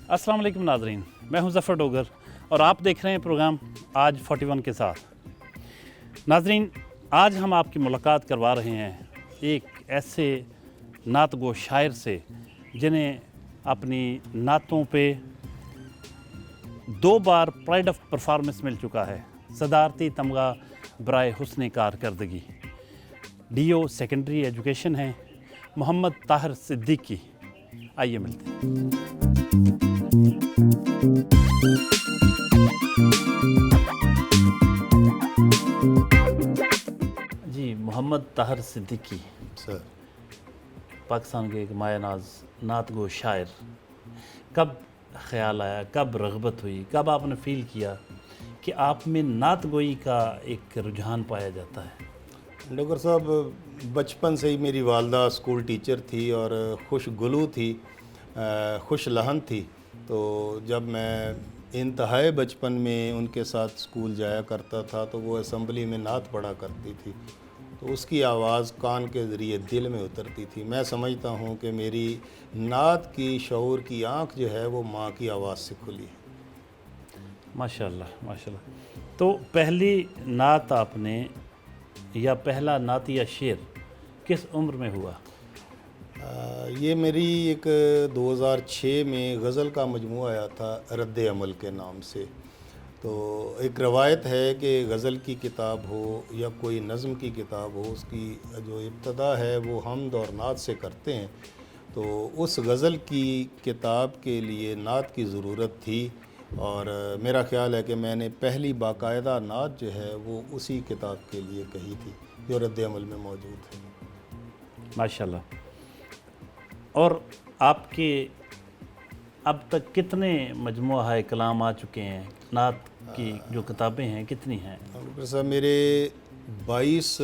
अस्सलाम वालेकुम नाज़रीन, मैं हूं ज़फ़र डोगर और आप देख रहे हैं प्रोग्राम आज 41 के साथ। नाज़रीन, आज हम आपकी मुलाकात करवा रहे हैं एक ऐसे नात गो शायर से जिन्हें अपनी नातों पे 2 बार प्राइड ऑफ परफॉर्मेंस मिल चुका है, सदारती तमगा बराए हुस्न कारकर्दगी। DO सेकेंडरी एजुकेशन है मोहम्मद ताहिर सिद्दीकी। आइए मिलते हैं। जी, मोहम्मद ताहिर सिद्दीकी सर, पाकिस्तान के एक माया नाज नात गो शायर। कब ख्याल आया, कब रग़बत हुई, कब आपने फ़ील किया कि आप में नात गोई का एक रुझान पाया जाता है? डॉक्टर साहब, बचपन से ही मेरी वालदा स्कूल टीचर थी और खुश गुलू थी, खुश लहन थी। तो जब मैं इंतहाई बचपन में उनके साथ स्कूल जाया करता था तो वो असम्बली में नात पढ़ा करती थी, तो उसकी आवाज़ कान के ज़रिए दिल में उतरती थी। मैं समझता हूँ कि मेरी नात की शऊर की आँख जो है वो माँ की आवाज़ से खुली है। माशाल्लाह माशाल्लाह। तो पहली नात आपने या पहला नातिया शेर किस उम्र में हुआ? ये मेरी एक 2006 में गज़ल का मजमूआ आया था रद्द अमल के नाम से। तो एक रवायत है कि गज़ल की किताब हो या कोई नज़्म की किताब हो, उसकी जो इब्तदा है वो हमद और नात से करते हैं। तो उस गज़ल की किताब के लिए नात की ज़रूरत थी और मेरा ख़्याल है कि मैंने पहली बाकायदा नात जो है वो उसी किताब के लिए कही थी जो रद्द अमल में मौजूद है। माशाल्लाह। और आपके अब तक कितने मजमूआ कलाम आ चुके हैं? नात की जो किताबें हैं कितनी हैं? डॉक्टर साहब, मेरे 22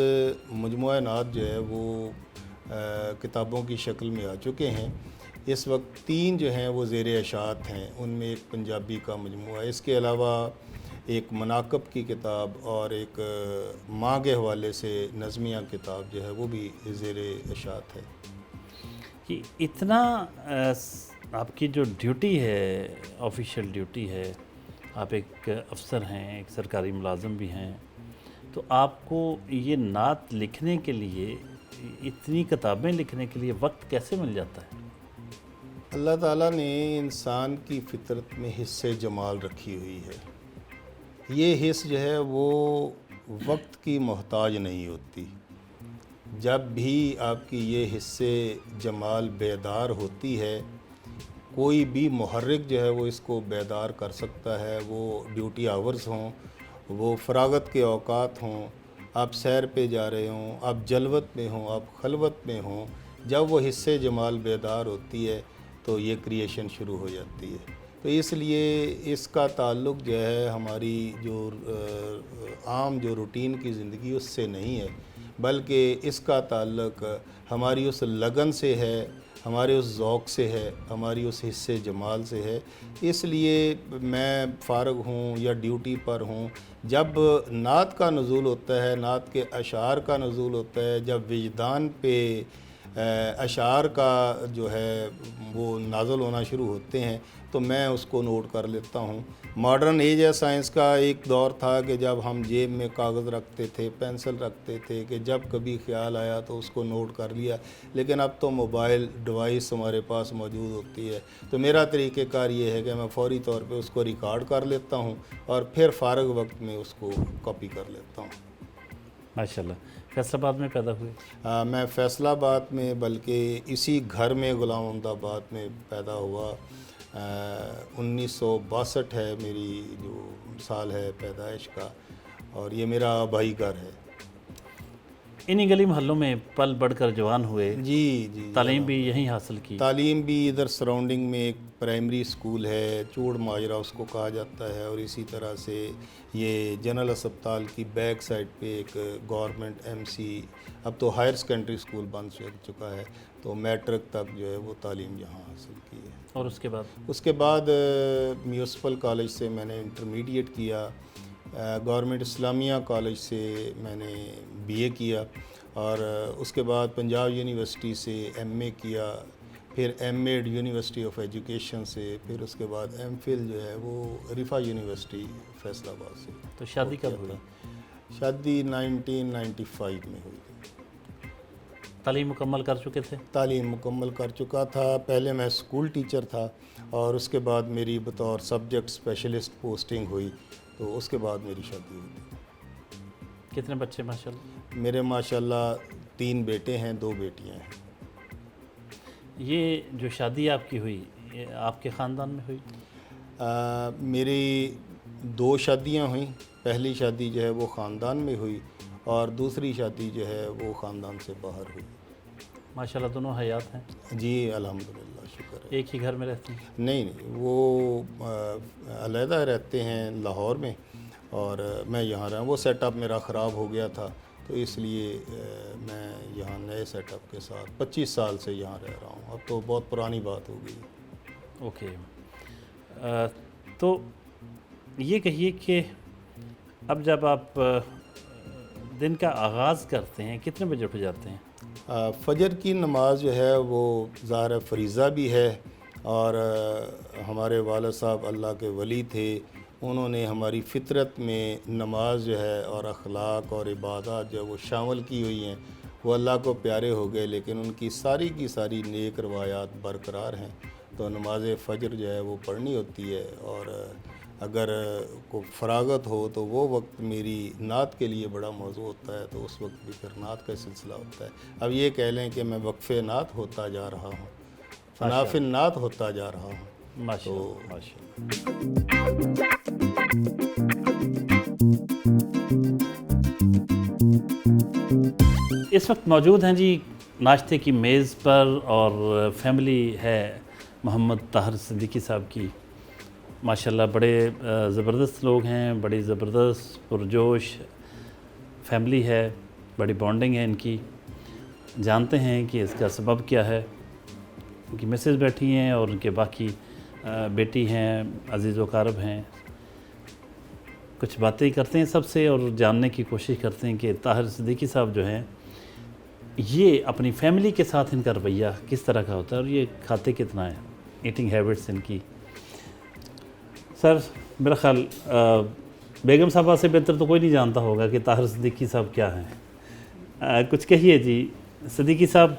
मजमूआ नात जो है वो किताबों की शक्ल में आ चुके हैं। इस वक्त 3 जो हैं वो ज़ेर इशाअत हैं, उनमें एक पंजाबी का मजमूआ, इसके अलावा एक मनाकब की किताब और एक माँ के हवाले से नज़मिया किताब जो है वो भी ज़ेर इशाअत है। कि इतना आपकी जो ड्यूटी है, ऑफिशियल ड्यूटी है, आप एक अफसर हैं, एक सरकारी मुलाज़म भी हैं, तो आपको ये नात लिखने के लिए, इतनी किताबें लिखने के लिए वक्त कैसे मिल जाता है? अल्लाह ताला ने इंसान की फ़ितरत में हिस्से जमाल रखी हुई है। ये हिस्स जो है वो वक्त की मोहताज नहीं होती। जब भी आपकी ये हिस्से जमाल बेदार होती है, कोई भी मुहर्रिक जो है वो इसको बेदार कर सकता है। वो ड्यूटी आवर्स हों, वो फ़रागत के औकात हों, आप सैर पे जा रहे हों, आप जलवत में हों, आप खलवत में हों, जब वो हिस्से जमाल बेदार होती है तो ये क्रिएशन शुरू हो जाती है। तो इसलिए इसका ताल्लुक़ जो है हमारी जो आम जो रूटीन की ज़िंदगी उससे नहीं है, बल्कि इसका ताल्लुक़ हमारी उस लगन से है, हमारे उस ज़ौक़ से है, हमारी उस हिस्से जमाल से है। इसलिए मैं फ़ारग हूँ या ड्यूटी पर हूँ, जब नात का नुज़ूल होता है, नात के अशार का नुज़ूल होता है, जब विजदान पे अशार का जो है वो नाज़िल होना शुरू होते हैं, तो मैं उसको नोट कर लेता हूँ। मॉडर्न एज है, साइंस का एक दौर था कि जब हम जेब में कागज़ रखते थे, पेंसिल रखते थे, कि जब कभी ख्याल आया तो उसको नोट कर लिया। लेकिन अब तो मोबाइल डिवाइस हमारे पास मौजूद होती है, तो मेरा तरीक़ेकार ये है कि मैं फ़ौरी तौर पे उसको रिकॉर्ड कर लेता हूँ और फिर फ़ारग वक्त में उसको कॉपी कर लेता हूँ। माशाल्लाह। फैसलाबाद में पैदा हुए? मैं फैसलाबाद में, बल्कि इसी घर में गुलामअहमदाबाद में पैदा हुआ। 1962 है मेरी जो साल है पैदाइश का, और ये मेरा आबाई घर है। इन्हीं गली मोहल्लों में पल बढ़कर जवान हुए? जी। तालीम भी यहीं हासिल की? तालीम भी इधर सराउंडिंग में एक प्राइमरी स्कूल है, चूड़ माजरा उसको कहा जाता है, और इसी तरह से ये जनरल अस्पताल की बैक साइड पे एक गवर्नमेंट MC, अब तो हायर सेकेंडरी स्कूल बन चुका है, तो मैट्रिक तक जो है वो तालीम यहाँ हासिल की है। और उसके बाद म्यूनसिपल कॉलेज से मैंने इंटरमीडिएट किया, गवर्नमेंट इस्लामिया कॉलेज से मैंने BA किया, اور اس کے بعد پنجاب یونیورسٹی سے ایم اے کیا، پھر M Ed university of education سے، پھر اس کے بعد ایم فل جو ہے وہ رفا یونیورسٹی فیصل آباد سے. تو شادی کب ہوئی؟ شادی 1995 میں ہوئی. تعلیم مکمل کر چکے تھے؟ تعلیم مکمل کر چکا تھا. پہلے میں اسکول ٹیچر تھا اور اس کے بعد میری بطور سبجیکٹ اسپیشلسٹ پوسٹنگ ہوئی، تو اس کے بعد میری شادی ہوئی تھی. کتنے بچے ماشاءاللہ؟ میرے ماشاءاللہ 3 بیٹے ہیں، 2 بیٹیاں ہیں. یہ جو شادی آپ کی ہوئی یہ آپ کے خاندان میں ہوئی؟ میری 2 شادیاں ہوئیں. پہلی شادی جو ہے وہ خاندان میں ہوئی اور دوسری شادی جو ہے وہ خاندان سے باہر ہوئی. ماشاءاللہ دونوں حیات ہیں؟ جی الحمدللہ، شکر ہے. ایک ہی گھر میں رہتی ہیں؟ نہیں، وہ علیحدہ رہتے ہیں لاہور میں اور میں یہاں رہا. وہ سیٹ اپ میرا خراب ہو گیا تھا تو اس لیے میں یہاں نئے سیٹ اپ کے ساتھ 25 سال سے یہاں رہ رہا ہوں. اب تو بہت پرانی بات ہو گئی. اوکے. تو یہ کہیے کہ اب جب آپ دن کا آغاز کرتے ہیں کتنے بجے اٹھ جاتے ہیں؟ فجر کی نماز جو ہے وہ ظاہر فریضہ بھی ہے اور ہمارے والد صاحب اللہ کے ولی تھے. انہوں نے ہماری فطرت میں نماز جو ہے اور اخلاق اور عبادات جو وہ شامل کی ہوئی ہیں. وہ اللہ کو پیارے ہو گئے لیکن ان کی ساری نیک روایات برقرار ہیں. تو نماز فجر جو ہے وہ پڑھنی ہوتی ہے اور اگر کوئی فراغت ہو تو وہ وقت میری نعت کے لیے بڑا موضوع ہوتا ہے، تو اس وقت بھی پھر نعت کا سلسلہ ہوتا ہے. اب یہ کہہ لیں کہ میں وقف نعت ہوتا جا رہا ہوں، فناف نعت ہوتا جا رہا ہوں. ماشاءاللہ. اس وقت موجود ہیں جی ناشتے کی میز پر اور فیملی ہے محمد طاہر صدیقی صاحب کی. ماشاءاللہ بڑے زبردست لوگ ہیں، بڑی زبردست پرجوش فیملی ہے، بڑی بانڈنگ ہے ان کی. جانتے ہیں کہ اس کا سبب کیا ہے. ان کی مسز بیٹھی ہیں اور ان کے باقی بیٹی ہیں، عزیز و اقارب ہیں. کچھ باتیں کرتے ہیں سب سے اور جاننے کی کوشش کرتے ہیں کہ طاہر صدیقی صاحب جو ہیں یہ اپنی فیملی کے ساتھ ان کا رویہ کس طرح کا ہوتا ہے اور یہ کھاتے کتنا ہے، ایٹنگ ہیبٹس ان کی. سر میرا خیال بیگم صاحبہ سے بہتر تو کوئی نہیں جانتا ہوگا کہ طاہر صدیقی صاحب کیا ہیں. کچھ کہیے جی صدیقی صاحب،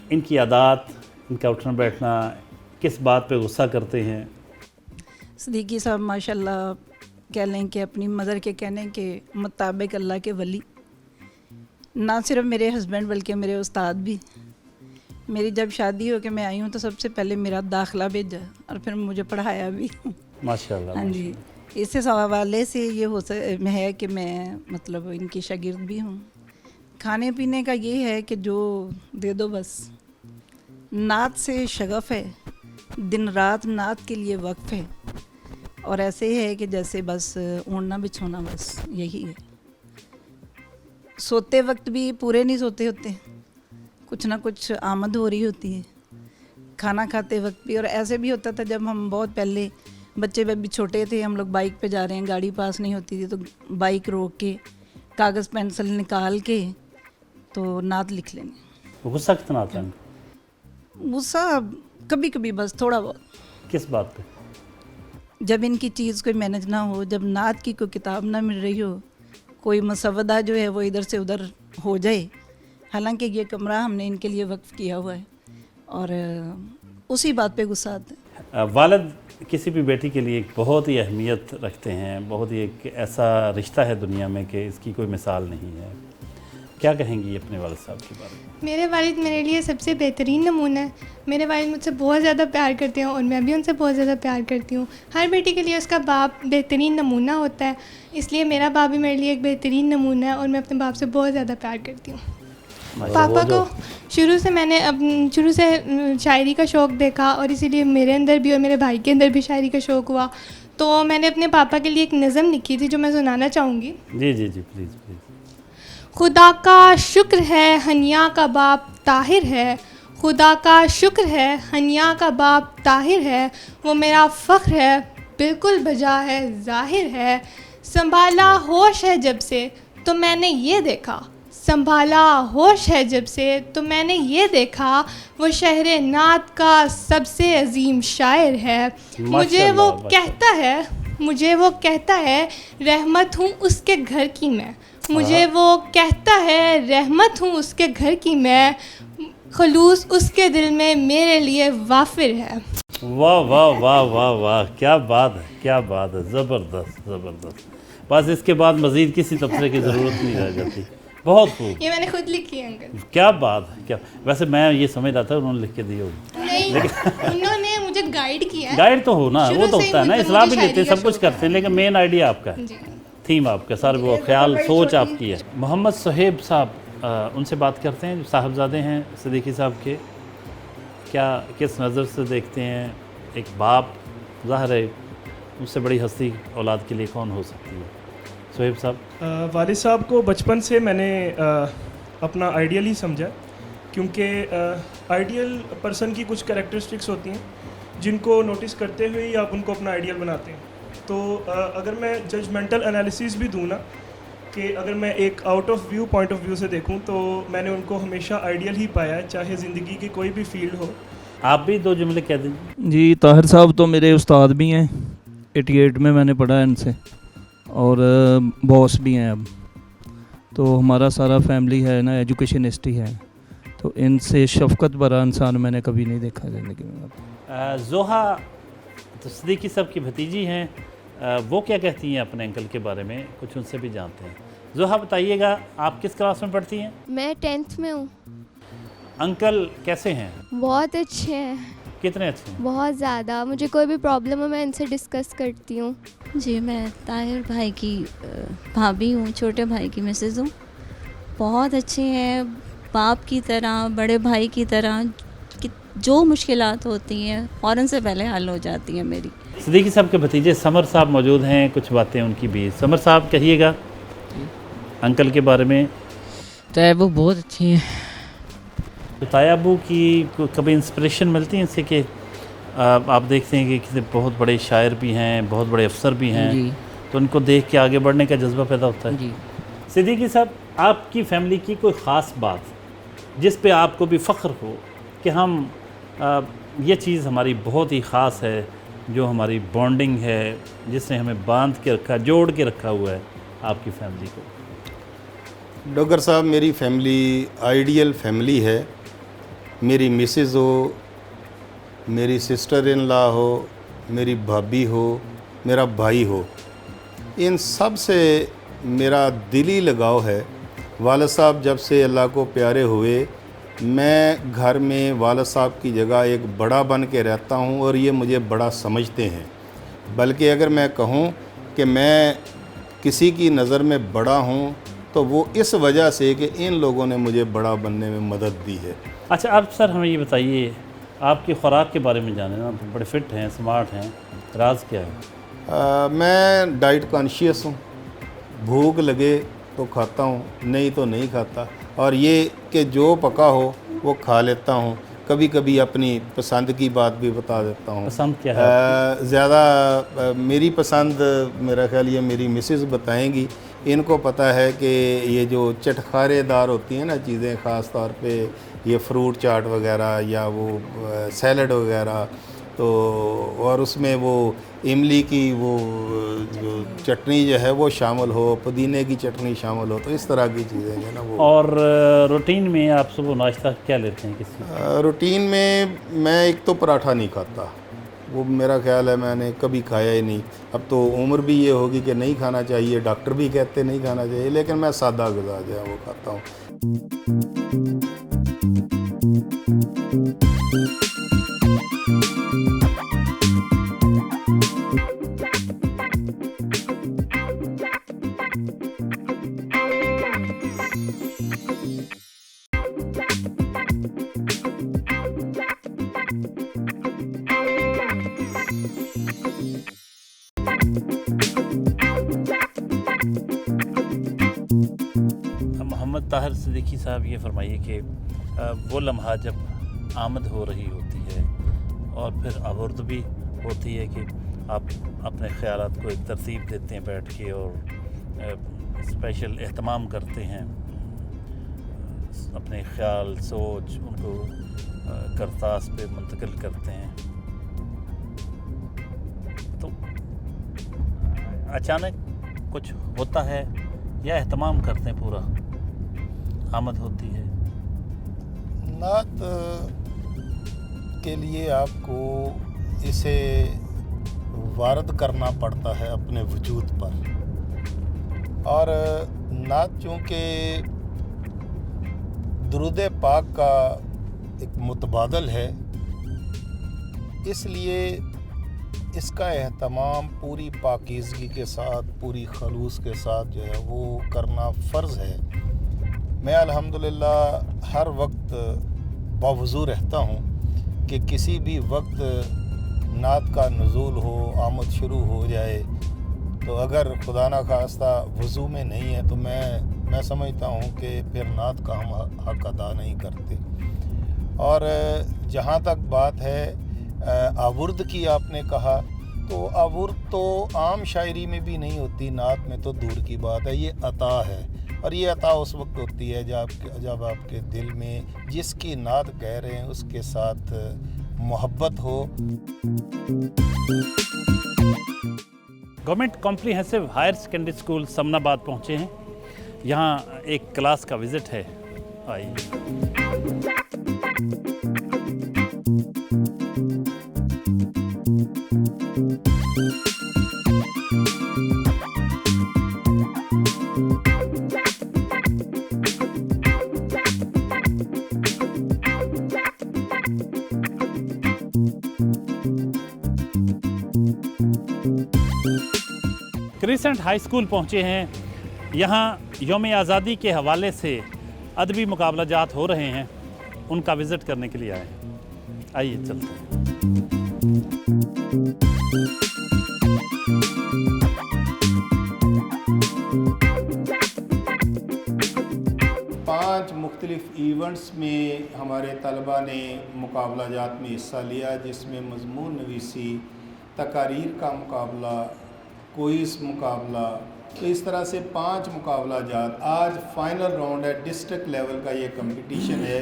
ان کی عادات، ان کا اٹھنا بیٹھنا، کس بات پہ غصہ کرتے ہیں؟ صدیقی صاحب ماشاءاللہ کہہ لیں کہ اپنی مدر کے کہنے کے مطابق اللہ کے ولی، نہ صرف میرے ہسبینڈ بلکہ میرے استاد بھی. میری جب شادی ہو کے میں آئی ہوں تو سب سے پہلے میرا داخلہ بھیجا اور پھر مجھے پڑھایا بھی. ماشاءاللہ. ہاں جی، اس سے حوالے سے یہ ہے کہ میں مطلب ان کی شاگرد بھی ہوں. کھانے پینے کا یہ ہے کہ جو دے دو بس. نعت سے شغف ہے، دن رات نعت کے لیے وقف ہے اور ایسے ہی ہے کہ جیسے بس اوڑھنا بچھونا بس یہی ہے. سوتے وقت بھی پورے نہیں سوتے ہوتے، کچھ نہ کچھ آمد ہو رہی ہوتی ہے. کھانا کھاتے وقت بھی. اور ایسے بھی ہوتا تھا جب ہم بہت پہلے بچے بھی چھوٹے تھے، ہم لوگ بائک پہ جا رہے ہیں، گاڑی پاس نہیں ہوتی تھی تو بائک روک کے کاغذ پینسل نکال کے تو نعت لکھ لیں گے. غصہ کتنا آتا ہے؟ غصہ کبھی کبھی بس تھوڑا بہت. کس بات پہ؟ جب ان کی چیز کوئی مینج نہ ہو، جب نعت کی کوئی کتاب نہ مل رہی ہو، کوئی مسودہ جو ہے وہ ادھر سے ادھر ہو جائے. حالانکہ یہ کمرہ ہم نے ان کے لیے وقف کیا ہوا ہے اور اسی بات پہ غصہ آتا ہے. والد کسی بھی بیٹی کے لیے ایک بہت ہی اہمیت رکھتے ہیں، بہت ہی ایک ایسا رشتہ ہے دنیا میں کہ اس کی کوئی مثال نہیں ہے. کیا کہیں گی اپنے والد صاحب کے بارے میں؟ میرے والد میرے لیے سب سے بہترین نمونہ ہے. میرے والد مجھ سے بہت زیادہ پیار کرتے ہیں اور میں بھی ان سے بہت زیادہ پیار کرتی ہوں. ہر بیٹی کے لیے اس کا باپ بہترین نمونہ ہوتا ہے، اس لیے میرا باپ بھی میرے لیے ایک بہترین نمونہ ہے اور میں اپنے باپ سے بہت زیادہ پیار کرتی ہوں. پاپا کو شروع سے شاعری کا شوق دیکھا اور اسی لیے میرے اندر بھی اور میرے بھائی کے اندر بھی شاعری کا شوق ہوا. تو میں نے اپنے پاپا کے لیے ایک نظم لکھی تھی جو میں سنانا چاہوں گی. جی جی جی پلیز پلیز. خدا کا شکر ہے ہنیا کا باپ طاہر ہے، خدا کا شکر ہے ہنیا کا باپ طاہر ہے، وہ میرا فخر ہے بالکل بجا ہے ظاہر ہے. سنبھالا ہوش ہے جب سے تو میں نے یہ دیکھا، संभाला होश है जब से, तो मैंने ये देखा वो शहर नात का सबसे अजीम शायर है। मुझे वो कहता है रहमत हूँ उसके घर की मैं, मुझे वो कहता है रहमत हूँ उसके घर की मैं, खलूस उसके दिल में मेरे लिए वाफिर है। वाह वाह वाह वाह वाह, क्या बात है, क्या बात है, ज़बरदस्त ज़बरदस्त। बस इसके बाद मज़ीद किसी तबसरे की ज़रूरत नहीं रह जाती। बहुत खूब, ये मैंने खुद लिखी है अंकल। क्या बात है, क्या। वैसे मैं ये समझ रहा था उन्होंने लिख के दी होगी। नहीं, उन्होंने मुझे गाइड किया है। गाइड तो हो ना, शुरू वो तो से ही होता है ना, मुझे इस्लाह भी शायरी लेते हैं, का सब कुछ शौक है। करते हैं, लेकिन मेन आइडिया आपका है, जी। थीम आपका, सारे वो ख्याल सोच आपकी है। मोहम्मद सुहेब साहब, उनसे बात करते हैं, जो साहबजादे हैं सिद्दीकी साहब के। क्या किस नज़र से देखते हैं एक बाप, ज़ाहिर है उससे बड़ी हस्ती औलाद के लिए कौन हो सकती है। सुहेब साहब। वालिद साहब को बचपन से मैंने अपना आइडियल ही समझा, क्योंकि आइडियल पर्सन की कुछ कैरेक्टरिस्टिक्स होती हैं जिनको नोटिस करते हुए ही आप उनको अपना आइडियल बनाते हैं। तो अगर मैं जजमेंटल एनालिसिस भी दूँ ना, कि अगर मैं एक out of view point of view से देखूं, तो मैंने उनको हमेशा आइडियल ही पाया है, चाहे ज़िंदगी की कोई भी फील्ड हो। आप भी दो जुमले कह दीजिए। जी, ताहिर साहब तो मेरे उस्ताद भी हैं, 88 में मैंने पढ़ा है इनसे, और बॉस भी हैं अब। तो हमारा सारा फैमिली है ना एजुकेशनिस्ट ही है, तो इनसे शफकत भरा इंसान मैंने कभी नहीं देखा ज़िंदगी में। जोहा तो सिद्दीकी साहब की भतीजी हैं, वो क्या कहती हैं अपने अंकल के बारे में, कुछ उनसे भी जानते हैं। जोहा बताइएगा, आप किस क्लास में पढ़ती हैं? मैं 10th में हूँ। अंकल कैसे हैं? बहुत अच्छे हैं, कितने अच्छे हैं? बहुत ज़्यादा। मुझे कोई भी प्रॉब्लम हो मैं इनसे डिस्कस करती हूँ। जी, मैं ताहिर भाई की भाभी हूँ, छोटे भाई की मिसेज़ हूँ। बहुत अच्छे हैं, बाप की तरह, बड़े भाई की तरह, कि जो मुश्किलात होती हैं फ़ौरन से पहले हल हो जाती हैं मेरी। सिद्दीकी साहब के भतीजे समर साहब मौजूद हैं, कुछ बातें उनकी भी। समर साहब कहिएगा अंकल के बारे में। वो बहुत अच्छी हैं। तो तायाबू की कभी इंस्पिरेशन मिलती है इससे कि आप देखते हैं कि किसी बहुत बड़े शायर भी हैं, बहुत बड़े अफसर भी हैं, जी तो उनको देख के आगे बढ़ने का जज्बा पैदा होता है। जी। सिद्दीकी साहब, आपकी फैमिली की कोई ख़ास बात जिस पे आपको भी फ़ख्र हो कि हम ये चीज़ हमारी बहुत ही ख़ास है, जो हमारी बॉन्डिंग है, जिसने हमें बांध के रखा, जोड़ के रखा हुआ है आपकी फैमिली को? डॉक्टर साहब, मेरी फैमिली आइडियल फैमिली है। मेरी मिसेज़ हो, मेरी सिस्टर इन लॉ हो, मेरी भाभी हो, मेरा भाई हो, इन सब से मेरा दिली लगाव है। वालिद साहब जब से अल्लाह को प्यारे हुए, मैं घर में वालिद साहब की जगह एक बड़ा बन के रहता हूँ, और ये मुझे बड़ा समझते हैं। बल्कि अगर मैं कहूँ कि मैं किसी की नज़र में बड़ा हूँ, तो वो इस वजह से कि इन लोगों ने मुझे बड़ा बनने में मदद दी है। अच्छा, आप सर हमें ये बताइए, आपकी खुराक के बारे में जाने ना, बड़े फिट हैं, स्मार्ट हैं, राज क्या है? मैं डाइट कॉन्शियस हूँ, भूख लगे तो खाता हूँ, नहीं तो नहीं खाता, और ये कि जो पका हो वो खा लेता हूँ। कभी कभी अपनी पसंद की बात भी बता देता हूँ। पसंद क्या है? ज़्यादा मेरी पसंद, मेरा ख्याल ये मेरी मिसेज़ बताएंगी। इनको पता है कि ये जो चटखारेदार होती हैं ना चीज़ें, ख़ास तौर पे ये फ्रूट चाट वगैरह या वो सैलड वगैरह, तो और उसमें वो इमली की वो जो चटनी जो है वो शामिल हो, पुदीने की चटनी शामिल हो, तो इस तरह की चीज़ें जो ना वो। और रूटीन में आप सुबह नाश्ता क्या लेते हैं? किसी रूटीन में मैं एक तो पराठा नहीं खाता, वो मेरा ख्याल है मैंने कभी खाया ही नहीं। अब तो उम्र भी ये होगी कि नहीं खाना चाहिए, डॉक्टर भी कहते नहीं खाना चाहिए, लेकिन मैं सादा ग़िज़ा जो है वो खाता हूँ। मोहम्मद ताहिर सिद्दीकी साहब, ये फरमाइए कि वो लम्हा जब आमद हो रही होती है और फिर आवर्द भी होती है कि आप अपने ख़यालात को एक तरतीब देते हैं बैठ के और स्पेशल एहतमाम करते हैं, اپنے خیال سوچ ان کو کرتاس پہ منتقل کرتے ہیں. تو اچانک کچھ ہوتا ہے یا اہتمام کرتے ہیں پورا آمد ہوتی ہے؟ نعت کے لیے آپ کو اسے وارد کرنا پڑتا ہے اپنے وجود پر، اور نعت چونکہ درود پاک کا ایک متبادل ہے، اس لیے اس کا اہتمام پوری پاکیزگی کے ساتھ، پوری خلوص کے ساتھ جو ہے وہ کرنا فرض ہے. میں الحمدللہ ہر وقت باوضو رہتا ہوں کہ کسی بھی وقت نعت کا نزول ہو، آمد شروع ہو جائے، تو اگر خدا نخواستہ وضو میں نہیں ہے تو میں سمجھتا ہوں کہ پھر نعت کا ہم حق ادا نہیں کرتے. اور جہاں تک بات ہے آورد کی، آپ نے کہا، تو آورد تو عام شاعری میں بھی نہیں ہوتی، نعت میں تو دور کی بات ہے. یہ عطا ہے، اور یہ عطا اس وقت ہوتی ہے جب آپ کے دل میں جس کی نعت کہہ رہے ہیں اس کے ساتھ محبت ہو. Government comprehensive higher secondary school Samanabad پہنچے ہیں. یہاں ایک کلاس کا وزٹ ہے، آئیے. کریسنٹ ہائی اسکول پہنچے ہیں. یہاں یوم آزادی کے حوالے سے ادبی مقابلہ جات ہو رہے ہیں، ان کا وزٹ کرنے کے لیے آئے ہیں. آئیے چلتے ہیں. پانچ مختلف ایونٹس میں ہمارے طلباء نے مقابلہ جات میں حصہ لیا، جس میں مضمون نویسی، تقاریر کا مقابلہ، کوئز مقابلہ. تو اس طرح سے 5 مقابلہ جات. آج فائنل راؤنڈ ہے، ڈسٹرکٹ لیول کا یہ کمپٹیشن ہے،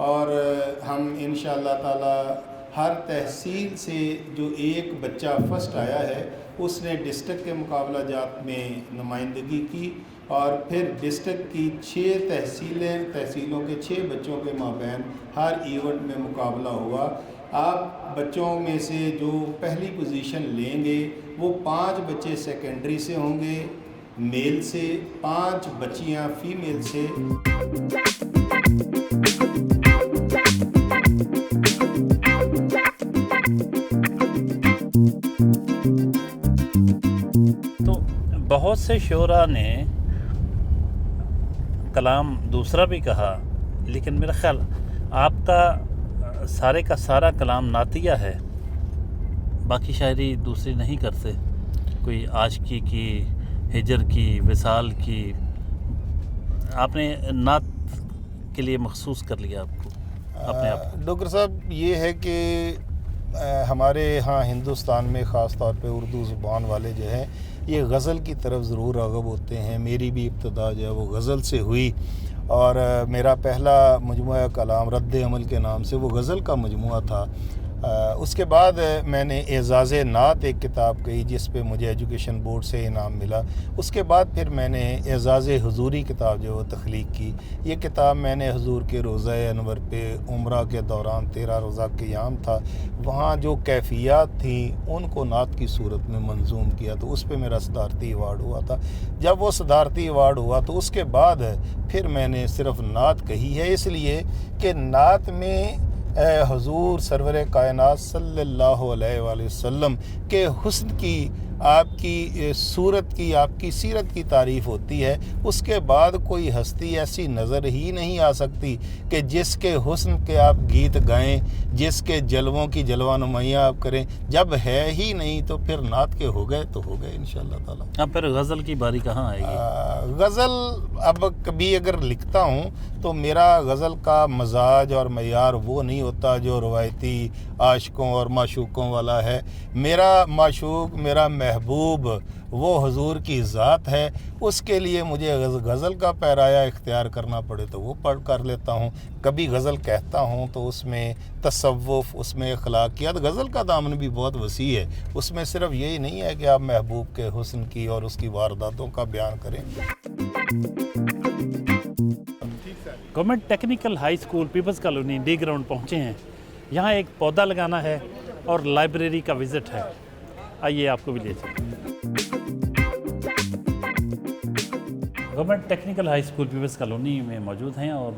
اور ہم انشاءاللہ تعالی ہر تحصیل سے جو ایک بچہ فرسٹ آیا ہے اس نے ڈسٹرکٹ کے مقابلہ جات میں نمائندگی کی، اور پھر ڈسٹرکٹ کی 6 تحصیلوں کے 6 بچوں کے مابین ہر ایونٹ میں مقابلہ ہوا. آپ بچوں میں سے جو پہلی پوزیشن لیں گے وہ 5 بچے سیکنڈری سے ہوں گے میل سے، 5 بچیاں فیمیل سے. تو بہت سے شعراء نے کلام دوسرا بھی کہا، لیکن میرا خیال آپ کا سارے کا سارا کلام نعتیہ ہے، باقی شاعری دوسری نہیں کرتے. کوئی عاشقی کی، ہجر کی، وصال کی، آپ نے نعت کے لیے مخصوص کر لیا آپ کو اپنے آپ کو. ڈاکٹر صاحب، یہ ہے کہ ہمارے ہاں ہندوستان میں خاص طور پہ اردو زبان والے جو ہیں یہ غزل کی طرف ضرور راغب ہوتے ہیں. میری بھی ابتدا جو ہے وہ غزل سے ہوئی، اور میرا پہلا مجموعہ کلام رد عمل کے نام سے وہ غزل کا مجموعہ تھا. اس کے بعد میں نے اعزاز نعت ایک کتاب کہی جس پہ مجھے ایجوکیشن بورڈ سے انعام ملا. اس کے بعد پھر میں نے اعزاز حضوری کتاب جو تخلیق کی. یہ کتاب میں نے حضور کے روضہ انور پہ عمرہ کے دوران 13 روزہ قیام تھا، وہاں جو کیفیات تھیں ان کو نعت کی صورت میں منظوم کیا، تو اس پہ میرا صدارتی ایوارڈ ہوا تھا. جب وہ صدارتی ایوارڈ ہوا تو اس کے بعد پھر میں نے صرف نعت کہی ہے، اس لیے کہ نعت میں حضور سرور کائنات صلی اللہ علیہ وآلہ وسلم کے حسن کی، آپ کی صورت کی، آپ کی سیرت کی تعریف ہوتی ہے. اس کے بعد کوئی ہستی ایسی نظر ہی نہیں آ سکتی کہ جس کے حسن کے آپ گیت گائیں، جس کے جلووں کی جلوہ نمائیاں آپ کریں. جب ہے ہی نہیں تو پھر نعت کے ہو گئے تو ہو گئے انشاءاللہ تعالی. اب پھر غزل کی باری کہاں آئے گی؟ غزل اب کبھی اگر لکھتا ہوں تو میرا غزل کا مزاج اور معیار وہ نہیں ہوتا جو روایتی عاشقوں اور معشوقوں والا ہے. میرا معشوق، میرا महबूब वो हुजूर की ज़ात है, उसके लिए मुझे गज़ल का पैराया इख्तियार करना पड़े तो वो पढ़ कर लेता हूँ। कभी गज़ल कहता हूँ तो उसमें तसव्वुफ़, उसमें अखलाकियात, गज़ल का दामन भी बहुत वसी है। उसमें सिर्फ यही नहीं है कि आप महबूब के हुस्न की और उसकी वारदातों का बयान करें। Government technical high school peoples colony D ground पहुँचे हैं। यहाँ एक पौधा लगाना है और लाइब्रेरी का विज़िट है। आइए आपको भी ले चलते हैं। Government technical high school peoples colony में मौजूद हैं और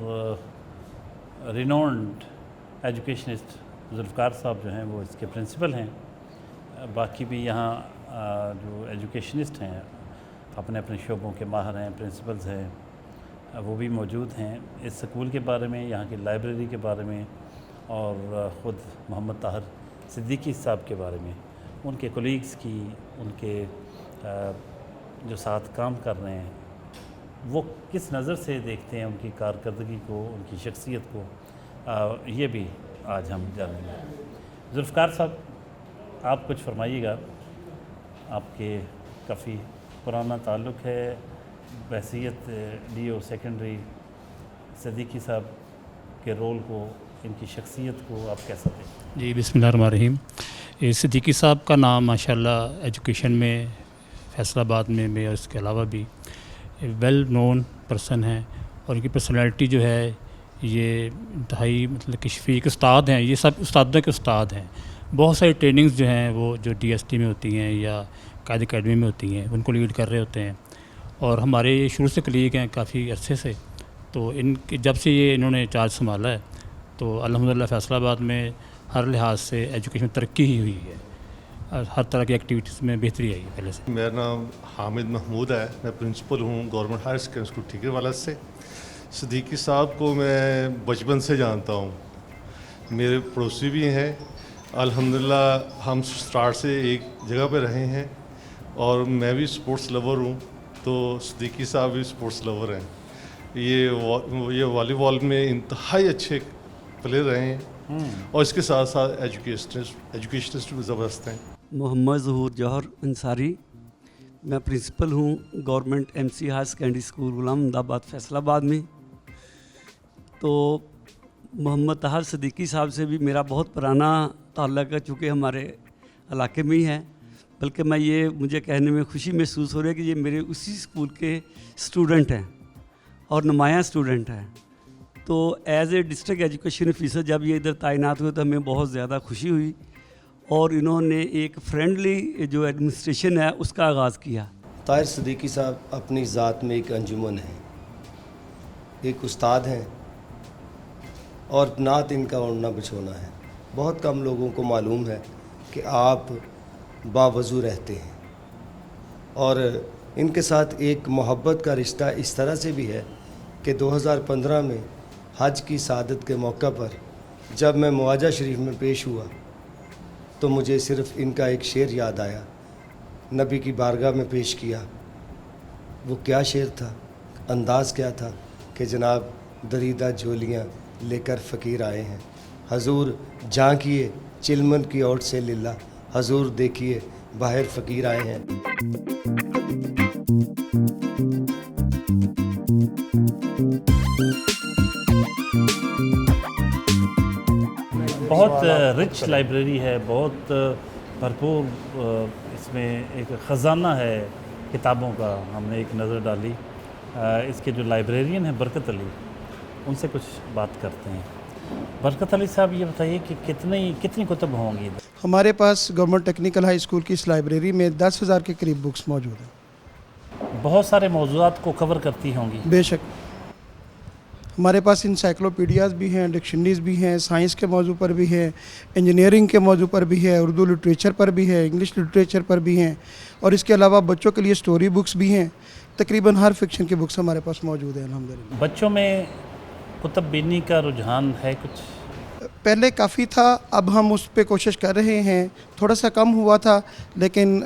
रिनोन्ड एजुकेशनिस्ट जुल्फ़कार साहब जो हैं वो इसके प्रिंसिपल हैं। बाकी भी यहाँ जो एजुकेशनिस्ट हैं अपने अपने शोबों के माहर हैं, प्रिंसिपल्स हैं, वो भी मौजूद हैं। इस स्कूल के बारे में, यहाँ की लाइब्रेरी के बारे में और ख़ुद मोहम्मद ताहिर सिद्दीकी साहब के बारे में, उनके कोलीग्स की, उनके जो साथ काम कर रहे हैं वो किस नज़र से देखते हैं उनकी कारकर्दगी को, उनकी शख्सियत को, ये भी आज हम जानेंगे। जुल्फ़कार साहब, आप कुछ फरमाइएगा। आपके काफ़ी पुराना ताल्लुक़ है, बहसीयत डीओ सेकेंडरी सिद्दीकी साहब के रोल को, इनकी शख्सियत को आप कैसा देखते हैं? जी, बिस्मिल्लाहिर्रहमानिर्रहीम। सिद्दीकी साहब का नाम माशाल्लाह एजुकेशन में फैसलाबाद में और इसके अलावा भी वेल नोन पर्सन हैं और इनकी पर्सनैलिटी जो है ये इंतहाई मतलब कि शफीक उस्ताद हैं। ये सब उस्तादों के उस्ताद हैं। बहुत सारी ट्रेनिंग्स जो हैं वो जो DST में होती हैं या कायद अकेडमी में होती हैं उनको लीड कर रहे होते हैं और हमारे शुरू से कलीग हैं काफ़ी अरसे से। तो इनके जब से ये इन्होंने चार्ज संभाला है तो अल्हम्दुलिल्लाह फैसलाबाद में हर लिहाज से एजुकेशन में तरक्की ही हुई है और हर तरह की एक्टिविटीज़ में बेहतरी आई है पहले से। मेरा नाम हामिद महमूद है, मैं प्रिंसिपल हूँ गवर्नमेंट हायर सेकेंडरी स्कूल ठीकरवाला से। सिद्दीकी साहब को मैं बचपन से जानता हूँ, मेरे पड़ोसी भी हैं। अल्हम्दुलिल्लाह हम स्टार्ट से एक जगह पे रहे हैं और मैं भी स्पोर्ट्स लवर हूँ तो सिद्दीकी साहब भी स्पोर्ट्स लवर हैं। ये वॉलीबॉल में इंतहाई अच्छे प्लेयर रहे हैं और इसके साथ साथ एजुकेशनिस्ट भी ज़बरदस्त हैं। मोहम्मद ज़हूर जौहर अंसारी, मैं प्रिंसिपल हूँ government MC higher secondary school Ghulam Ahmedabad Faisalabad में। तो मोहम्मद ताहिर सिद्दीकी साहब से भी मेरा बहुत पुराना ताल्लुक़ है, चूँकि हमारे इलाके में ही है। बल्कि मुझे कहने में खुशी महसूस हो रही है कि ये मेरे उसी स्कूल के स्टूडेंट हैं और नुमायाँ स्टूडेंट हैं। तो as a district education officer जब ये इधर तैनात हुए तो हमें बहुत ज़्यादा खुशी हुई और इन्होंने एक फ्रेंडली जो एडमिनिस्ट्रेशन है उसका आगाज़ किया। ताहिर सिद्दीकी साहब अपनी ज़ात में एक अंजुमन है, एक उस्ताद हैं और नात इनका ओढ़ना बिछोना है। बहुत कम लोगों को मालूम है कि आप बावजू रहते हैं और इनके साथ एक मोहब्बत का रिश्ता इस तरह से भी है कि 2015 में हज की सआदत के मौका पर जब मैं मुआजा शरीफ में पेश हुआ तो मुझे सिर्फ़ इनका एक शेर याद आया, नबी की बारगाह में पेश किया। वो क्या शेर था, अंदाज़ क्या था कि जनाब दरीदा झोलियाँ लेकर फ़कीर आए हैं। हजूर झांकिए चिलमन की ओट से लिल्ला, हजूर देखिए बाहर फ़कीर आए हैं। बहुत रिच लाइब्रेरी है, बहुत भरपूर इसमें एक ख़जाना है किताबों का। हमने एक नज़र डाली। इसके जो लाइब्रेरियन हैं बरकत अली, उनसे कुछ बात करते हैं। बरकत अली साहब, ये बताइए कि कितनी कुतुब होंगी? हमारे पास गवर्नमेंट टेक्निकल हाई स्कूल की इस लाइब्रेरी में 10,000 के करीब बुक्स मौजूद हैं। बहुत सारे मौज़ूआत को कवर करती होंगी। बेशक, हमारे पास इंसाइक्लोपीडियाज़ भी हैं, डिक्शनरीज भी हैं, साइंस के मौजू पर भी है, इंजीनियरिंग के मौजू पर भी है, उर्दू लिटरेचर पर भी है, इंग्लिश लिटरेचर पर भी हैं और इसके अलावा बच्चों के लिए स्टोरी बुक्स भी हैं। तकरीबन हर फिक्शन की बुक्स हमारे पास मौजूद है अल्हम्दुलिल्लाह। बच्चों में कुतुब बीनी का रुझान है कुछ? पहले काफ़ी था, अब हम उस पर कोशिश कर रहे हैं। थोड़ा सा कम हुआ था, लेकिन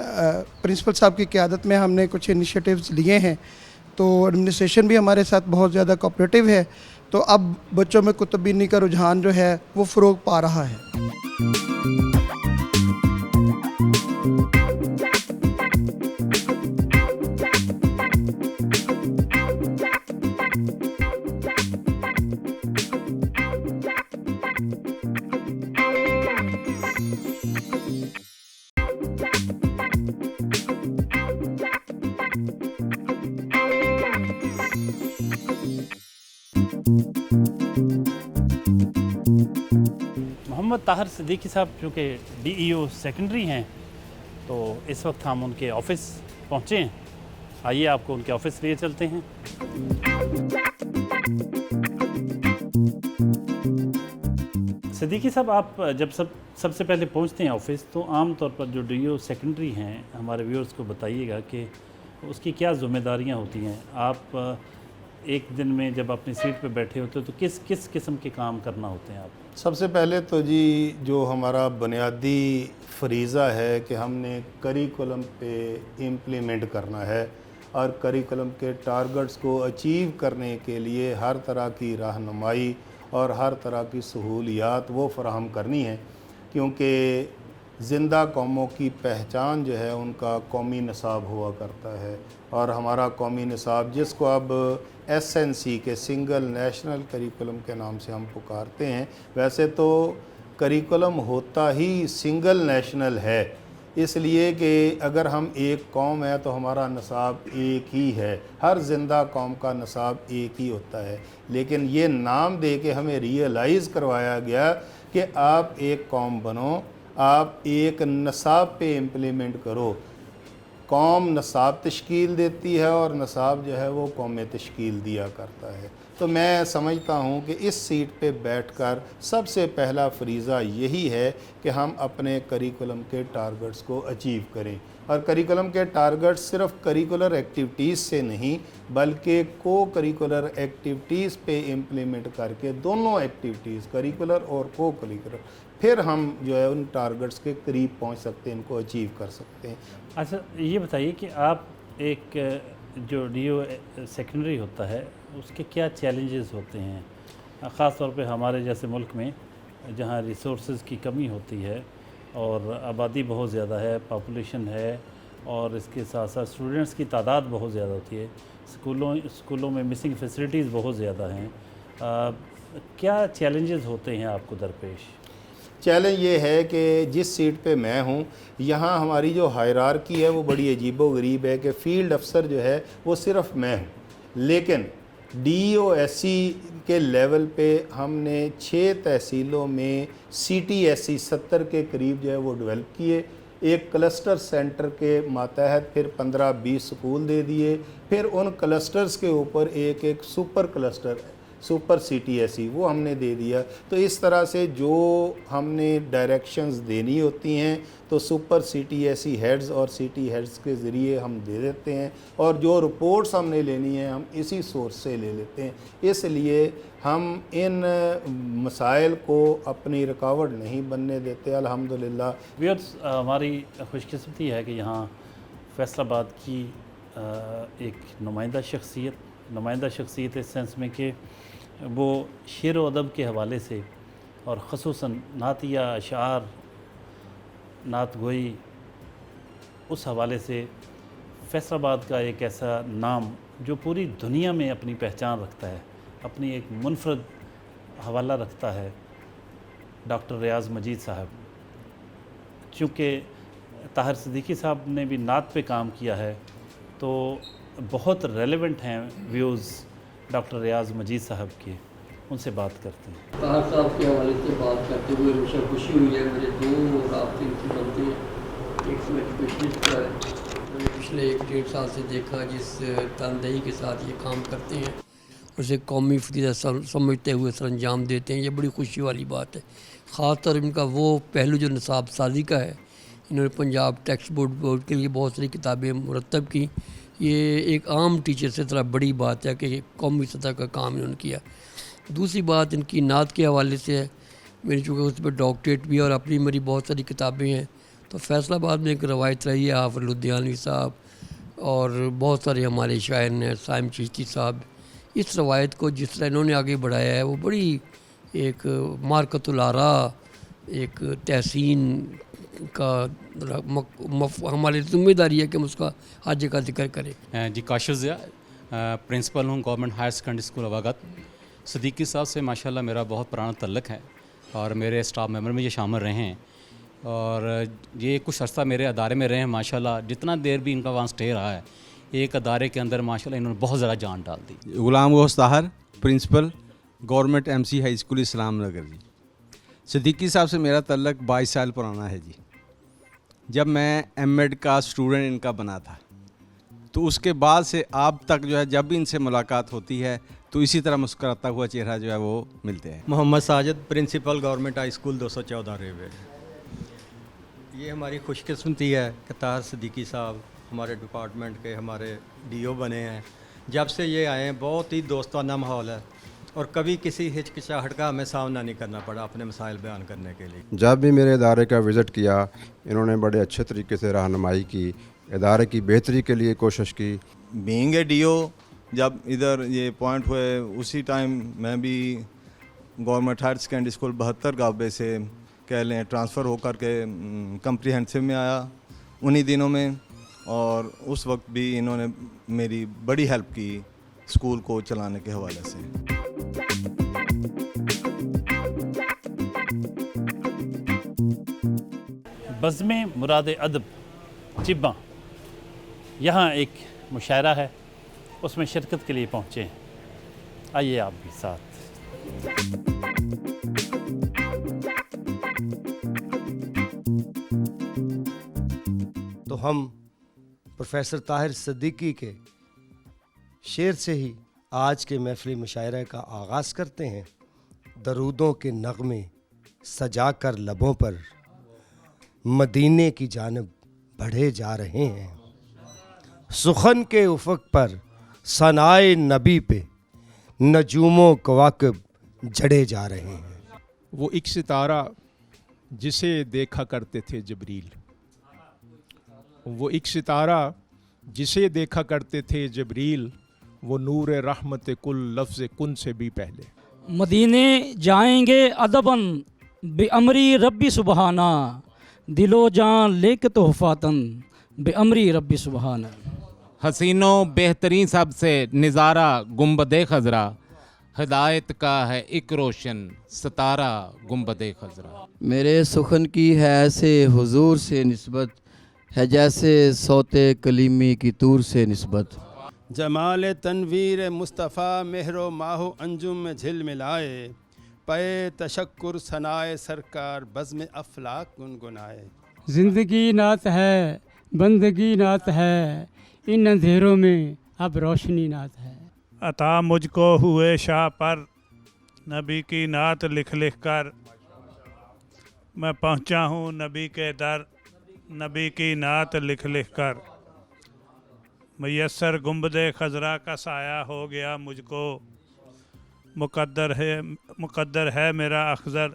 प्रिंसिपल साहब की क़यादत में हमने कुछ इनिशिएटिव्स लिए हैं। तो एडमिनिस्ट्रेशन भी हमारे साथ बहुत ज़्यादा कोऑपरेटिव है। तो अब बच्चों में कुतुब बीनी का रुझान जो है वो फ़रोग़ पा रहा है। मोहम्मद ताहिर सिद्दीकी साहब चूँकि DEO सेकेंडरी हैं, तो इस वक्त हम उनके ऑफ़िस पहुँचे हैं। आइए आपको उनके ऑफ़िस लिए चलते हैं। सिद्दीकी साहब, आप जब सबसे पहले पहुंचते हैं ऑफिस, तो आम तौर पर जो DEO सेकेंडरी हैं, हमारे व्यूअर्स को बताइएगा कि उसकी क्या ज़िम्मेदारियां होती हैं। आप एक दिन में जब अपनी सीट पे बैठे होते हो तो किस किस किस्म के काम करना होते हैं आप? सबसे पहले तो जी जो हमारा बुनियादी फरीज़ा है कि हमने करिकुलम पे इम्प्लीमेंट करना है और करिकुलम के टारगेट्स को अचीव करने के लिए हर तरह की रहनुमाई और हर तरह की सहूलियात वो फराहम करनी है, क्योंकि ज़िंदा कौमों की पहचान जो है उनका कौमी निसाब हुआ करता है। और हमारा कौमी निसाब, जिसको अब SNC के सिंगल नेशनल करिकुलम के नाम से हम पुकारते हैं, वैसे तो करिकुलम होता ही सिंगल नेशनल है, इसलिए कि अगर हम एक कौम है तो हमारा निसाब एक ही है, हर ज़िंदा कौम का निसाब एक ही होता है। लेकिन ये नाम दे के हमें रियलाइज़ करवाया गया कि आप एक कौम बनो, आप एक निसाब पे इम्प्लीमेंट करो। कौम निसाब तश्कील देती है और निसाब जो है वो कौम तश्कील दिया करता है। तो मैं समझता हूँ कि इस सीट पे बैठकर सबसे पहला फरीज़ा यही है कि हम अपने करिकुलम के टारगेट्स को अचीव करें। और करिकुलम के टारगेट्स सिर्फ करिकुलर एक्टिविटीज़ से नहीं बल्कि को करिकुलर एक्टिविटीज़ पे इम्प्लीमेंट करके दोनों एक्टिविटीज़ करिकुलर और को करिकुलर, फिर हम जो है उन टारगेट्स के करीब पहुंच सकते हैं, इनको अचीव कर सकते हैं। अच्छा, ये बताइए कि आप एक जो DEO सेकेंडरी होता है उसके क्या चैलेंजेस होते हैं, ख़ास तौर पे हमारे जैसे मुल्क में जहाँ रिसोर्सेज की कमी होती है और आबादी बहुत ज़्यादा है, पॉपुलेशन है, और इसके साथ साथ स्टूडेंट्स की तादाद बहुत ज़्यादा होती है, स्कूलों में मिसिंग फैसिलिटीज़ बहुत ज़्यादा हैं। क्या चैलेंजेस होते हैं आपको दरपेश? चैलेंज ये है कि जिस सीट पे मैं हूँ, यहाँ हमारी जो हायरार्की है वो बड़ी अजीबो-गरीब है कि फील्ड अफसर जो है वो सिर्फ मैं हूँ, लेकिन DEO-SC के लेवल पे हमने 6 तहसीलों में CTSE 70 के करीब जो है वो डेवलप किए। एक क्लस्टर सेंटर के मातहत फिर 15-20 स्कूल दे दिए, फिर उन क्लस्टर्स के ऊपर एक एक सुपर क्लस्टर, सुपर CTSE वो हमने दे दिया। तो इस तरह से जो हमने डायरेक्शंस देनी होती हैं तो सुपर CTSE हेड्स और सिटी हेड्स के ज़रिए हम दे देते हैं, और जो रिपोर्ट्स हमने लेनी है हम इसी सोर्स से ले लेते हैं। इसलिए हम इन मसाइल को अपनी रुकावट नहीं बनने देते, अल्हम्दुलिल्लाह। व्यूअर्स, हमारी खुशकिस्मती है कि यहाँ फैसलाबाद की एक नुमाइंदा शख्सियत इस सेंस में कि वो शेर व अदब के हवाले से और ख़ुसूसन नातिया अशार नात गोई उस हवाले से फैसलाबाद का एक ऐसा नाम जो पूरी दुनिया में अपनी पहचान रखता है, अपनी एक मुनफरद हवाला रखता है, डॉक्टर रियाज़ मजीद साहब। चूँकि ताहिर सिद्दीकी साहब ने भी नात पे काम किया है तो बहुत रेलेवेंट हैं व्यूज़ डॉक्टर रियाज़ मजीद साहब के, उनसे बात करते हैं। ताहिर साहब के हवाले से बात करते हुए मुझे खुशी हुई है। मेरे 2 रास्ते से बनते हैं। एक तो एजुकेशनिस्ट है, मैंने पिछले 1-1.5 साल से देखा जिस तनदेही के साथ ये काम करते हैं, उसे कौमी फरीज़ा समझते हुए सर अंजाम देते हैं। ये बड़ी खुशी वाली बात है। ख़ास तौर इनका वो पहलू जो निसाब साजी का है, इन्होंने पंजाब टेक्स्ट बोर्ड के लिए बहुत सारी किताबें मुरतब की। ये एक आम टीचर से तरह बड़ी बात है कि कौमी सतह का काम इन्होंने किया। दूसरी बात इनकी नात के हवाले से है। मेरी चूँकि उस पर डॉक्टरेट भी है और अपनी मेरी बहुत सारी किताबें हैं, तो फैसलाबाद में एक रवायत रही है, हाफ़िज़ लुधियानवी साहब और बहुत सारे हमारे शायर हैं, साइम चिश्ती साहब। इस रवायत को जिस तरह इन्होंने आगे बढ़ाया है वो बड़ी एक मारकतुल आरा, एक तहसीन का हमारी ज़िम्मेदारी है कि हम उसका हर जगह जिक्र करें। जी, काशिफ़ ज़िया, प्रिंसिपल हूँ government higher secondary school Awagat. Siddiqui साहब से माशाल्लाह मेरा बहुत पुराना तल्लक है और मेरे स्टाफ मेंबर में ये शामिल रहे हैं और ये कुछ अर्सा मेरे अदारे में रहे हैं। माशाल्लाह जितना देर भी इनका वहाँ स्टे रहा है, एक अदारे के अंदर माशाल्लाह इन्होंने बहुत ज़्यादा जान डाल दी। Ghulam Ghaus Tahir, principal government MC high school Islam Nagar. जी, صدیقی صاحب سے میرا تعلق 22 سال پرانا ہے جی. جب میں ایم ایڈ کا اسٹوڈنٹ ان کا بنا تھا تو اس کے بعد سے آپ تک جو ہے جب بھی ان سے ملاقات ہوتی ہے تو اسی طرح مسکراتا ہوا چہرہ جو ہے وہ ملتے ہیں. Muhammad Sajid, principal government high school 214 railway. یہ ہماری خوش قسمتی ہے کہ طاہر صدیقی صاحب ہمارے ڈپارٹمنٹ کے ہمارے ڈی او بنے ہیں. جب سے یہ آئے ہیں بہت ہی دوستانہ ماحول ہے اور کبھی کسی ہچکچاہٹ کا ہمیں سامنا نہیں کرنا پڑا اپنے مسائل بیان کرنے کے لیے. جب بھی میرے ادارے کا وزٹ کیا انہوں نے بڑے اچھے طریقے سے رہنمائی کی، ادارے کی بہتری کے لیے کوشش کی. بینگ اے ڈی او جب ادھر یہ پوائنٹ ہوئے اسی ٹائم میں بھی گورنمنٹ ہائر سیکنڈری اسکول 72 گابے سے کہہ لیں ٹرانسفر ہو کر کے کمپریہنسو میں آیا انہی دنوں میں، اور اس وقت بھی انہوں نے میری بڑی ہیلپ کی اسکول کو چلانے کے حوالے سے. بزم مراد ادب چباں یہاں ایک مشاعرہ ہے، اس میں شرکت کے لیے پہنچے ہیں. آئیے آپ بھی ساتھ. تو ہم پروفیسر طاہر صدیقی کے شعر سے ہی آج کے محفلی مشاعرہ کا آغاز کرتے ہیں. درودوں کے نغمے سجا کر لبوں پر مدینے کی جانب بڑھے جا رہے ہیں. سخن کے افق پر ثنائے نبی پہ نجوموں کواکب جڑے جا رہے ہیں. وہ ایک ستارہ جسے دیکھا کرتے تھے جبریل، وہ ایک ستارہ جسے دیکھا کرتے تھے جبریل، وہ نور رحمت کل لفظ کن سے بھی پہلے. مدینے جائیں گے ادباً بے امری ربی سبحانہ، دل و جان لے کے تحفاتن بے امری ربی سبحانہ. حسینوں بہترین سب سے نظارہ گنبد خضرا، ہدایت کا ہے ایک روشن ستارہ گنبد خضرا. میرے سخن کی ہے ایسے حضور سے نسبت، ہے جیسے صوت کلیمی کی طور سے نسبت. جمال تنویر مصطفیٰ مہر و ماہ و انجم میں جھل ملائے، پے تشکر ثنائے سرکار بزم افلاک گنگنائے. زندگی نعت ہے بندگی نعت ہے، ان اندھیروں میں اب روشنی نعت ہے. عطا مجھ کو ہوئے شاہ پر نبی کی نعت لکھ لکھ کر، میں پہنچا ہوں نبی کے در نبی کی نعت لکھ لکھ کر. میسر گنبد خضرا کا سایہ ہو گیا مجھ کو، مقدر ہے میرا اخضر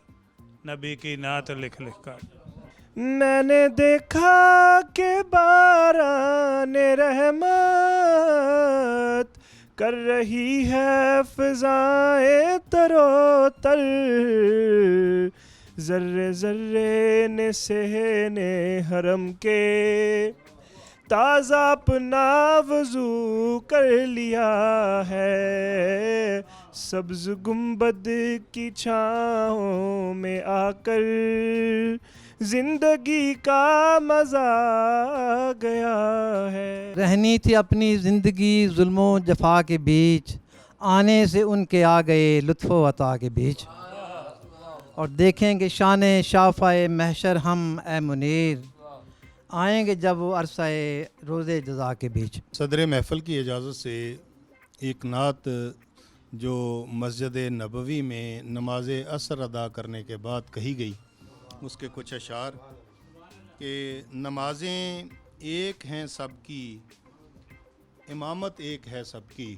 نبی کی نعت لکھ لکھ کر. میں نے دیکھا کہ باران رحمت کر رہی ہے فضائیں تر و تر، ذرے ذرے نے سہنے حرم کے تازہ اپنا وضو کر لیا ہے. سبز گنبد کی چھاؤں میں آ کر زندگی کا مزہ گیا ہے. رہنی تھی اپنی زندگی ظلم و جفا کے بیچ، آنے سے ان کے آ گئے لطف و عطا کے بیچ. اور دیکھیں گے شان شافائے محشر ہم اے منیر، آئیں گے جب وہ عرصہ روز جزا کے بیچ. صدر محفل کی اجازت سے ایک نعت جو مسجد نبوی میں نماز عصر ادا کرنے کے بعد کہی گئی، اس کے کچھ اشعار کہ نمازیں ایک ہیں سب کی، امامت ایک ہے سب کی.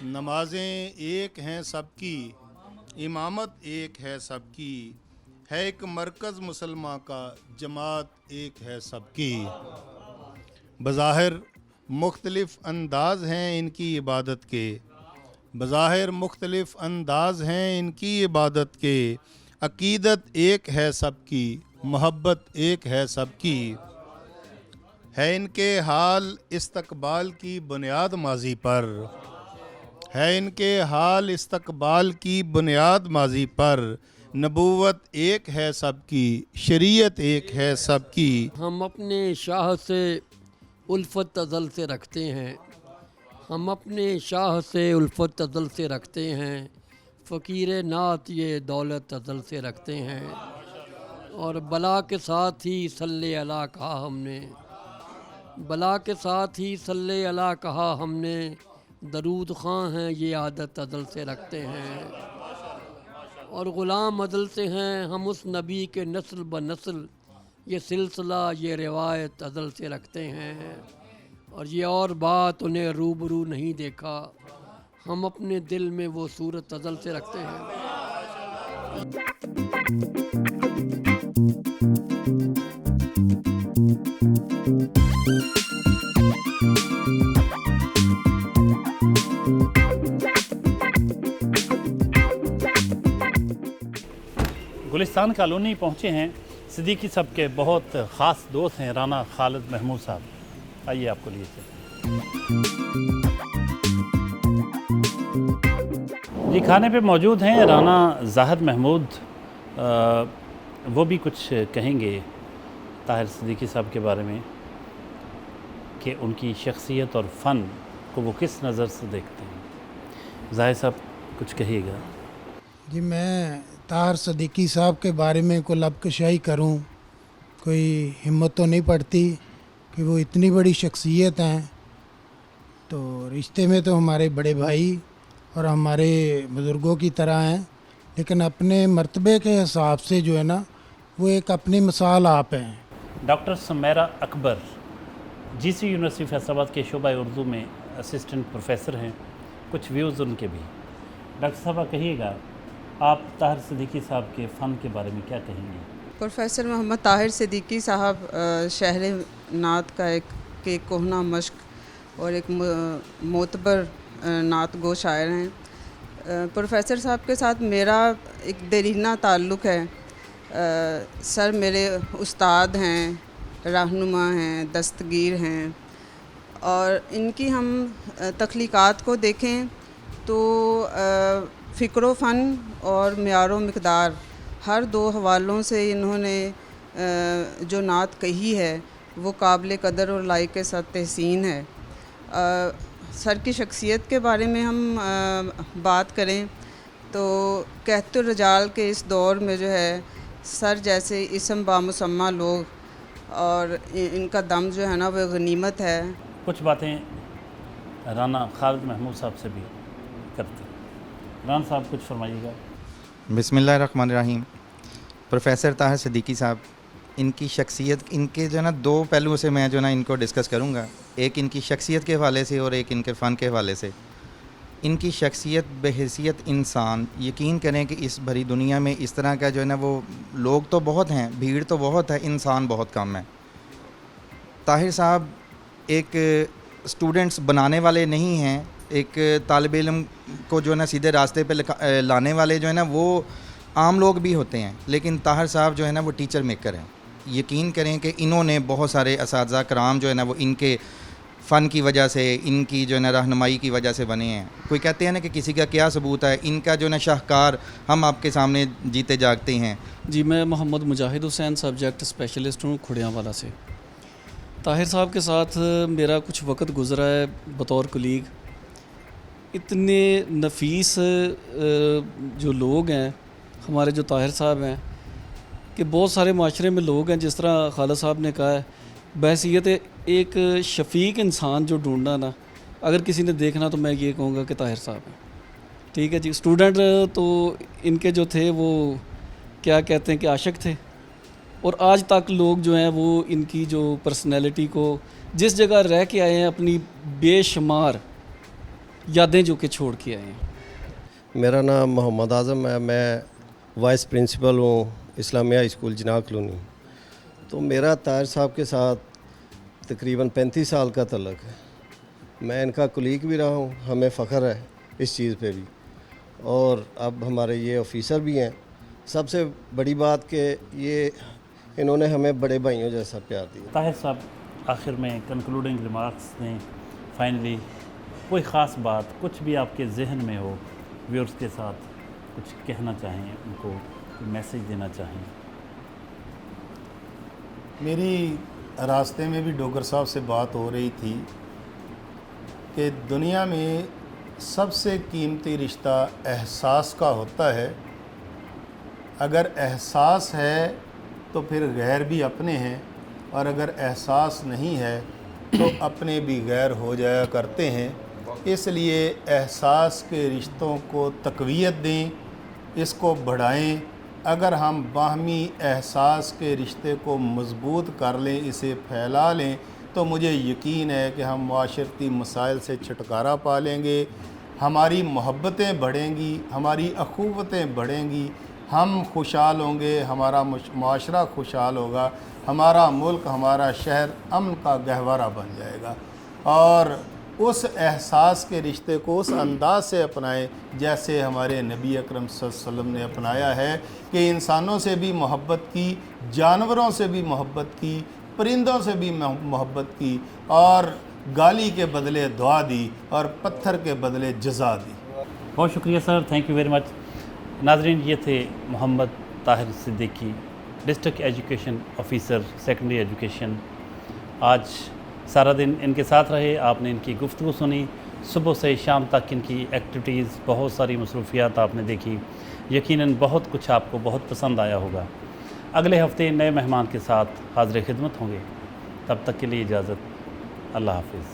نمازیں ایک ہیں سب کی، امامت ایک ہے سب کی، ہے ایک مرکز مسلمان کا، جماعت ایک ہے سب کی. بظاہر مختلف انداز ہیں ان کی عبادت کے، بظاہر مختلف انداز ہیں ان کی عبادت کے، عقیدت ایک ہے سب کی، محبت ایک ہے سب کی. ہے ان کے حال استقبال کی بنیاد ماضی پر، ہے ان کے حال استقبال کی بنیاد ماضی پر، نبوت ایک ہے سب کی، شریعت ایک ہے سب کی. ہم اپنے شاہ سے الفت ازل سے رکھتے ہیں، ہم اپنے شاہ سے الفت ازل سے رکھتے ہیں، फ़कीर नात ये दौलत अज़ल से रखते हैं, और बला के साथ ही सल्ले अला कहा हमने, बला के साथ ही सल्ले अला कहा हमने, दरूद ख़ां हैं ये आदत अज़ल से रखते हैं, और ग़ुलाम अज़ल से हैं हम उस नबी के नस्ल ब नस्ल, ये सिलसिला ये रिवायत अज़ल से रखते हैं, और ये और बात उन्हें रूबरू नहीं देखा, हम अपने दिल में वो सूरत अज़ल से रखते हैं। गुलिस्तान कॉलोनी पहुँचे हैं, सिद्दीकी साहब के बहुत ख़ास दोस्त हैं राना खालिद महमूद साहब, आइए आपको लिए चलते। जी खाने पे मौजूद हैं राना ज़ाहिद महमूद, वो भी कुछ कहेंगे ताहिर सिद्दीकी साहब के बारे में कि उनकी शख्सियत और फ़न को वो किस नज़र से देखते हैं। ज़ाहिद साहब कुछ कहिएगा। जी मैं ताहिर सिद्दीकी साहब के बारे में कोई लबकशाई करूं, कोई हिम्मत तो नहीं पड़ती कि वो इतनी बड़ी शख्सियत हैं, तो रिश्ते में तो हमारे बड़े भाई और हमारे बुज़ुर्गों की तरह हैं, लेकिन अपने मर्तबे के हिसाब से जो है ना वो एक अपनी मिसाल आप हैं। Doctor Sumera Akbar GC university Faisalabad के शोबा उर्दू में असिस्टेंट प्रोफेसर हैं, कुछ व्यूज़ उनके भी। डॉक्टर साहब कहिएगा, आप ताहिर सिद्दीकी साहब के फ़न के बारे में क्या कहेंगे? प्रोफेसर मोहम्मद ताहिर सिद्दीकी साहब शहर नात का एक कोहना मश्क और एक मोतबर नात गो शायर हैं। प्रोफेसर साहब के साथ मेरा एक देरीना ताल्लुक़ है। सर मेरे उस्ताद हैं, रहनुमा हैं, दस्तगीर हैं, और इनकी हम तख्लीक़ात को देखें तो फ़िक्र फ़न और मेयारो मिक़दार हर दो हवालों से इन्होंने जो नात कही है वो काबिल कदर और लायक सद तहसीन है। सर की शख्सियत के बारे में हम बात करें तो कहतुर रजाल के इस दौर में जो है सर जैसे इसम बामुसम्मा लोग और इनका दम जो है ना वो गनीमत है। कुछ बातें राना खालिद महमूद साहब से भी करते हैं। राना साहब कुछ फरमाइएगा। बिस्मिल्लाहिर्रहमानिर्रहीम। प्रोफेसर ताहिर सिद्दीकी साहब, इनकी शख्सियत, इनके जो है ना दो पहलुओं से मैं जो ना इनको डिस्कस करूँगा, एक इनकी शख्सियत के हवाले से और एक इनके फ़न के हवाले से। इनकी शख्सियत बहैसियत इंसान, यकीन करें कि इस भरी दुनिया में इस तरह का जो है ना वो लोग तो बहुत हैं, भीड़ तो बहुत है, इंसान बहुत कम है। ताहिर साहब एक स्टूडेंट्स बनाने वाले नहीं हैं, एक तालिब इल्म को जो है ना सीधे रास्ते पे लाने वाले जो है ना वो आम लोग भी होते हैं, लेकिन ताहिर साहब जो है ना वो टीचर मेकर हैं। यकीन करें कि इन्होंने बहुत सारे असातिज़ा कराम जो है ना वो इनके फ़न की वजह से, इनकी जो है ना रहनुमाई की वजह से बने हैं। कोई कहते हैं ना कि किसी का क्या सबूत है, इनका जो है ना शाहकार हम आपके सामने जीते जागते हैं। जी मैं मोहम्मद मुजाहिद हुसैन सब्जेक्ट स्पेशलिस्ट हूँ खुड़ियांवाला से। ताहिर साहब के साथ मेरा कुछ वक्त गुज़रा है बतौर कुलीग। इतने नफीस जो लोग हैं हमारे जो ताहिर साहब हैं कि बहुत सारे माशरे में लोग हैं, जिस तरह खालिद साहब ने कहा है, बहसीयत एक शफीक इंसान जो ढूंढना ना, अगर किसी ने देखना तो मैं ये कहूँगा कि ताहिर साहब हैं। ठीक है जी। स्टूडेंट तो इनके जो थे वो क्या कहते हैं कि आशिक थे, और आज तक लोग जो हैं वो इनकी जो पर्सनैलिटी को जिस जगह रह के आए हैं अपनी बेशुमार यादें जो कि छोड़ के आए हैं। मेरा नाम मोहम्मद आज़म है, मैं वाइस प्रिंसिपल हूँ Islamia high school Jinnah colony. तो मेरा ताहिर साहब के साथ तकरीबन 35 साल का तल्लुक़ है। मैं इनका कुलीग भी रहा हूँ, हमें फ़ख्र है इस चीज़ पे भी, और अब हमारे ये ऑफिसर भी हैं। सबसे बड़ी बात कि ये इन्होंने हमें बड़े भाइयों जैसा प्यार दिया। ताहिर साहब आखिर में कंक्लूडिंग रिमार्क्स दें, फाइनली कोई ख़ास बात, कुछ भी आपके जहन में हो, व्यूअर्स के साथ कुछ कहना चाहें, उनको मैसेज देना चाहें। मेरी रास्ते में भी डोगर साहब से बात हो रही थी कि दुनिया में سب سے قیمتی رشتہ احساس کا ہوتا ہے. اگر احساس ہے تو پھر غیر بھی اپنے ہیں، اور اگر احساس نہیں ہے تو اپنے بھی غیر ہو جایا کرتے ہیں. اس لیے احساس کے رشتوں کو تقویت دیں، اس کو بڑھائیں. اگر ہم باہمی احساس کے رشتے کو مضبوط کر لیں، اسے پھیلا لیں، تو مجھے یقین ہے کہ ہم معاشرتی مسائل سے چھٹکارا پا لیں گے. ہماری محبتیں بڑھیں گی، ہماری اخوتیں بڑھیں گی، ہم خوشحال ہوں گے، ہمارا معاشرہ خوشحال ہوگا، ہمارا ملک، ہمارا شہر امن کا گہوارہ بن جائے گا. اور اس احساس کے رشتے کو اس انداز سے اپنائیں جیسے ہمارے نبی اکرم صلی اللہ علیہ وسلم نے اپنایا ہے، کہ انسانوں سے بھی محبت کی، جانوروں سے بھی محبت کی، پرندوں سے بھی محبت کی، اور گالی کے بدلے دعا دی اور پتھر کے بدلے جزا دی. بہت شکریہ sir, thank you very much. ناظرین، یہ تھے Muhammad Tahir Siddiqui, district education officer secondary education. آج سارا دن ان کے ساتھ رہے، آپ نے ان کی گفتگو سنی، صبح سے شام تک ان کی ایکٹیویٹیز، بہت ساری مصروفیات آپ نے دیکھی. یقیناً بہت کچھ آپ کو بہت پسند آیا ہوگا. اگلے ہفتے نئے مہمان کے ساتھ حاضر خدمت ہوں گے. تب تک کے لیے اجازت. اللہ حافظ.